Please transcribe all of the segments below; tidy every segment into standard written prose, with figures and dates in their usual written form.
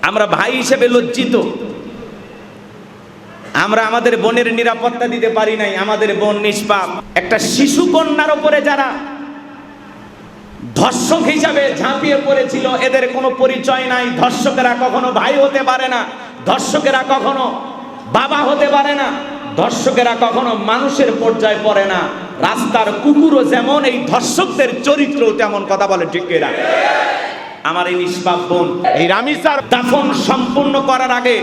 আমরা ভাই হিসেবে লজ্জিত। আমরা আমাদের বোনের নিরাপত্তা দিতে পারি নাই। আমাদের বোন নিষ্পাপ। একটা শিশু কন্যার উপরে যারা ধর্ষক হিসাবে ঝাঁপিয়ে পড়েছিল, এদের কোনো পরিচয় নাই। ধর্ষকেরা কখনো ভাই হতে পারে না, ধর্ষকেরা কখনো বাবা হতে পারে না, ধর্ষকেরা কখনো মানুষের পর্যায়ে পড়ে না। রাস্তার কুকুরও যেমন, এই ধর্ষকদের চরিত্র তেমন। কথা বলে ঠিক কিনা? আমার এই নিষ্পাপ বোন, এই রামিসার দাফন সম্পূর্ণ করার আগে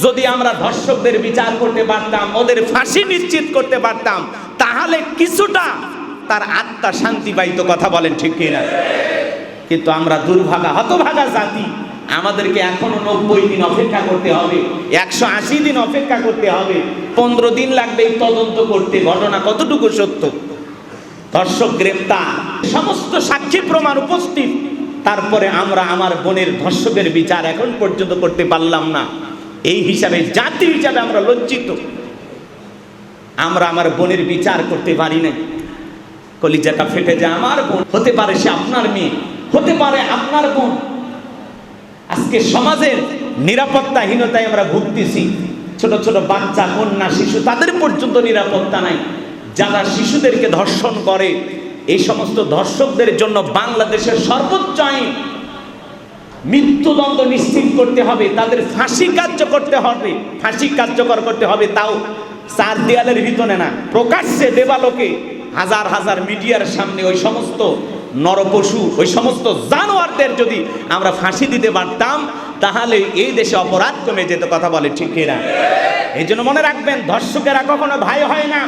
যদি আমরা ধর্ষকদের বিচার করতে পারতাম, ওদের ফাঁসি নিশ্চিত করতে পারতাম, তাহলে কিছুটা তার আত্মা শান্তি পাইতো। কথা বলেন ঠিক কিনা? কিন্তু আমরা দুর্ভাগা হতভাগা জাতি, আমাদেরকে এখনো 90 দিন অপেক্ষা করতে হবে, 180 দিন অপেক্ষা করতে হবে, 15 দিন লাগবে এই তদন্ত করতে ঘটনা কতটুকু সত্য। ধর্ষক গ্রেপ্তার, সমস্ত সাক্ষী প্রমাণ উপস্থিত, তারপরে আমরা আমার বোনের ধর্ষকের বিচার এখন পর্যন্ত করতে পারলাম না। এই হিসাবে জাতি হিসাবে আমরা লজ্জিত। আমরা আমার বোনের বিচার করতে পারি না। কলিজাটা ফেটে যায়। আমার বোন হতে পারে, সে আপনার মেয়ে হতে পারে, আপনার বোন। আজকে সমাজের নিরাপত্তাহীনতায় আমরা ভুগতেছি। ছোট ছোট বাচ্চা, কন্যা, শিশু, তাদের পর্যন্ত নিরাপত্তা নাই। যারা শিশুদেরকে ধর্ষণ করে, এই সমস্ত ধর্ষকদের জন্য বাংলাদেশের সর্বোচ্চ আইন মৃত্যুদণ্ড নিশ্চিত করতে হবে, তাদের ফাঁসি কার্যকর করতে হবে, ফাঁসি কার্যকর করতে হবে। তাও 4 দেয়ালের ভিতরে না, প্রকাশ্যে দেবালোকে হাজার হাজার মিডিয়ার সামনে ওই সমস্ত নরপশু, ওই সমস্ত জানোয়ারদের যদি আমরা ফাঁসি দিতে পারতাম, তাহলে এই দেশে অপরাধ কমে যেত। কথা বলে ঠিক কিনা? এই জন্য মনে রাখবেন, ধর্ষকেরা কখনো ভাই হয় না,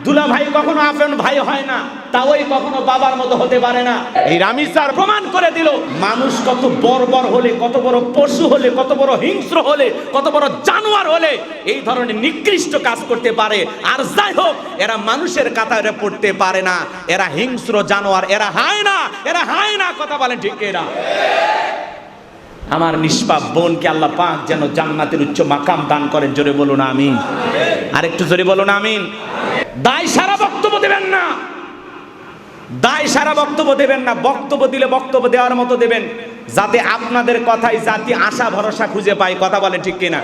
দুলা ভাই কখনো আপন ভাই হয় না, তাওই কখনো বাবার মতো হতে পারে না। এই রামিসার প্রমাণ করে দিল, মানুষ কত বর্বর হলে, কত বড় পশু হলে, কত বড় হিংস্র হলে, কত বড় জানোয়ার হলে এই ধরনের নিকৃষ্ট কাজ করতে পারে। আর যাই হোক, এরা মানুষের কাতারে পড়তে পারে না, এরা হিংস্র জানোয়ার, এরা হায় না, এরা হায় না। কথা বলেন ঠিক এরা? আমার নিষ্পাপ বোনকে আল্লাহ পাক যেন জান্নাতের উচ্চ মাকাম দান করেন। জোরে বলুন আমিন। আরেকটু জোরে বলুন আমিন। দায় সারা বক্তব্য দেবেন না, দায় সারা বক্তব্য দেবেন না। বক্তব্য দিলে বক্তব্য দেওয়ার মতো দেবেন, যাতে আপনাদের কথায় জাতি আশা ভরসা খুঁজে পায়। কথা বলে ঠিক কিনা?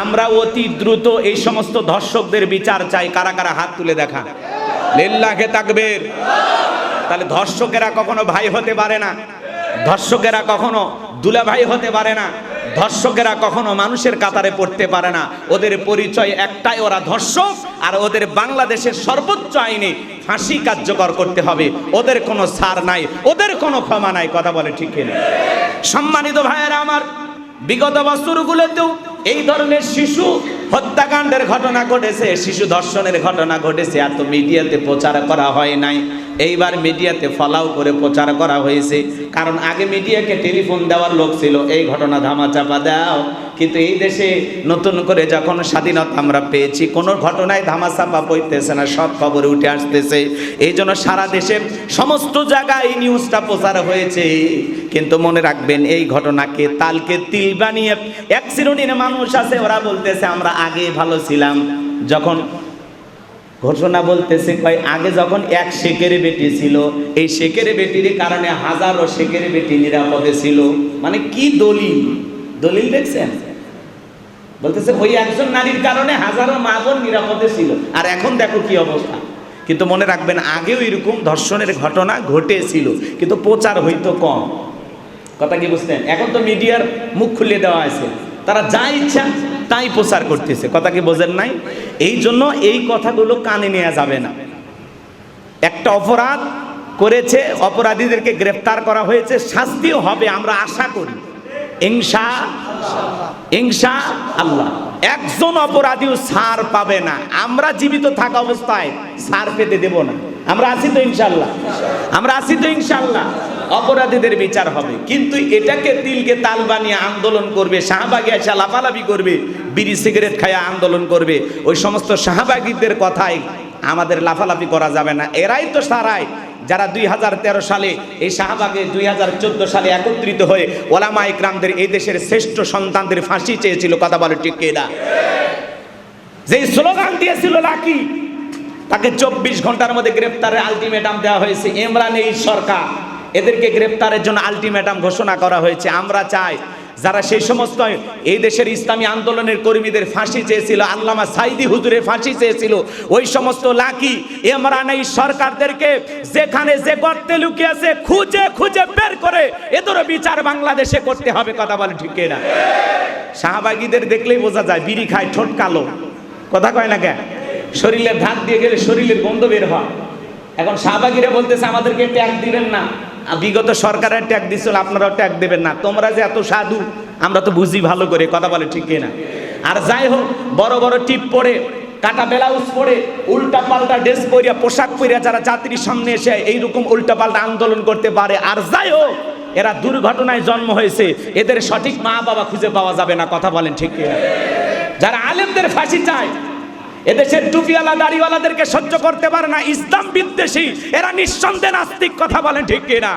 আমরা অতি দ্রুত এই সমস্ত ধর্ষকদের বিচার চাই। কারা কারা হাত তুলে দেখা? লিল্লাহে তাকবীর। তাহলে ধর্ষকেরা কখনো ভাই হতে পারে না, ধর্ষকেরা কখনো দুলা ভাই হতে পারে না, ধর্ষকেরা কখনো মানুষের কাতারে পড়তে পারে না। ওদের পরিচয় একটাই, ওরা ধর্ষক। আর ওদের বাংলাদেশের সর্বোচ্চ আইনে ফাঁসি কার্যকর করতে হবে। ওদের কোনো ছাড় নাই, ওদের কোনো ক্ষমা নাই। কথা বলে ঠিক কিনা? সম্মানিত ভাইয়েরা আমার, বিগত বছরগুলোতেও এই ধরনের শিশু হত্যাকাণ্ডের ঘটনা ঘটেছে, শিশু ধর্ষণের ঘটনা ঘটেছে। এত মিডিয়াতে প্রচার করা হয় নাই, এইবার মিডিয়াতে ফলাও করে প্রচার করা হয়েছে। কারণ আগে মিডিয়াকে টেলিফোন দেওয়ার লোক ছিল, এই ঘটনা ধামাচাপা দাও। কিন্তু এই দেশে নতুন করে যখন স্বাধীনতা আমরা পেয়েছি, কোনো ঘটনায় ধামাচাপা পড়তেছে না, সব খবরে উঠে আসতেছে। এই জন্য সারা দেশের সমস্ত জায়গায় এই নিউজটা প্রচার হয়েছে। কিন্তু মনে রাখবেন, এই ঘটনাকে তালকে তিল বানিয়ে এক শ্রেণীর মানুষ আছে, ওরা বলতেছে আমরা আগে ভালো ছিলাম। যখন ঘোষণা বলতেছে, কয় আগে যখন এক শেখের বেটি ছিল, এই শেখের বেটির কারণে হাজারো শেখের বেটি নিরাপদে ছিল। মানে কি দলিল, দলিল দেখছেন? বলতেছে ওই একজন নারীর কারণে হাজারো মা বোন নিরাপদে ছিল। আর এখন দেখো কি অবস্থা। কিন্তু মনে রাখবেন, আগেও এরকম ধর্ষণের ঘটনা ঘটেছিল, কিন্তু প্রচার হইতো কম। কথা কি বুঝতেন? এখন তো মিডিয়ার মুখ খুলে দেওয়া আছে, তারা যা ইচ্ছা তাই প্রচার করতেছে। কথা কি বোঝেন নাই? এই জন্য এই কথাগুলো কানে নেওয়া যাবে না। একটা অপরাধ করেছে, অপরাধীদেরকে গ্রেফতার করা হয়েছে, শাস্তিও হবে আমরা আশা করি ইনশাআল্লাহ। একজন অপরাধীও ছাড় পাবে না। আমরা জীবিত থাকা অবস্থায় ছাড় পেতে দেব না। আমরা আছি তো ইনশাআল্লাহ, আমরা আছি তো ইনশাআল্লাহ। অপরাধীদের বিচার হবে। কিন্তু এটাকে তিলকে তাল বানিয়ে আন্দোলন করবে, শাহবাগে এসে লাফালাফি করবে, বিড়ি সিগারেট খায়া আন্দোলন করবে, ওই সমস্ত শাহবাগীদের কথায় আমাদের লাফালাফি করা যাবে না। এরাই তো সারায় যারা 2013 সালে এই শাহবাগে 2014 সালে একত্রিত হয়ে ওলামা ইকরামদের, এই দেশের শ্রেষ্ঠ সন্তানদের ফাঁসি চেয়েছিল। কথা বলে ঠিক কিনা? যে স্লোগান দিয়েছিল লাকি, তাকে 24 ঘন্টার মধ্যে গ্রেফতারের আলটিমেটাম দেওয়া হয়েছে। ইমরান এই সরকার, এদেরকে গ্রেফতারের জন্য আলটিমেটাম ঘোষণা করা হয়েছে। আমরা চাই যারা সেই সমস্ত এই দেশের ইসলামী আন্দোলনের কর্মীদের ফাঁসি চেয়েছিল, আল্লামা সাইদি হুজুরের ফাঁসি চেয়েছিল, ওই সমস্ত লাকি ইমরান এই সরকারদেরকে যেখানে যে গর্তে লুকিয়ে আছে খুঁজে খুঁজে বের করে এদেরও বিচার বাংলাদেশে করতে হবে। কথা বলে ঠিক না? শাহবাগীদের দেখলেই বোঝা যায় বিড়ি খায়, ঠোঁট কালো, কথা কয় না কেন? শরীরে ধাক দিয়ে গেলে শরীরের গন্ধ বের হয়। এখন শাহবাগীরা বলতেছে আমাদেরকে ট্যাগ দিবেন না, বিগত সরকারের ট্যাগ দিছিল, আপনারাও ট্যাগ দেবেন না। তোমরা যে এত সাধু আমরা তো বুঝি ভালো করে, কথা বলে ঠিক না? আর যাই হোক, বড় বড় টিপ পরে, কাটা ব্লাউজ পরে, উল্টা পাল্টা ড্রেস পরিয়া, পোশাক পরিয়া যারা জাতির সামনে এসে এইরকম উল্টা পাল্টা আন্দোলন করতে পারে, আর যাই হোক এরা দুর্ঘটনায় জন্ম হয়েছে, এদের সঠিক মা বাবা খুঁজে পাওয়া যাবে না। কথা বলেন ঠিক না? যারা আলেমদের ফাঁসি চায়, এদেশের টুপিওয়ালা দাড়িওয়ালাদেরকে সহ্য করতে পারে না, ইসলাম বিদ্বেষী, এরা নিঃসন্দেহে নাস্তিক। কথা বলেন ঠিক না?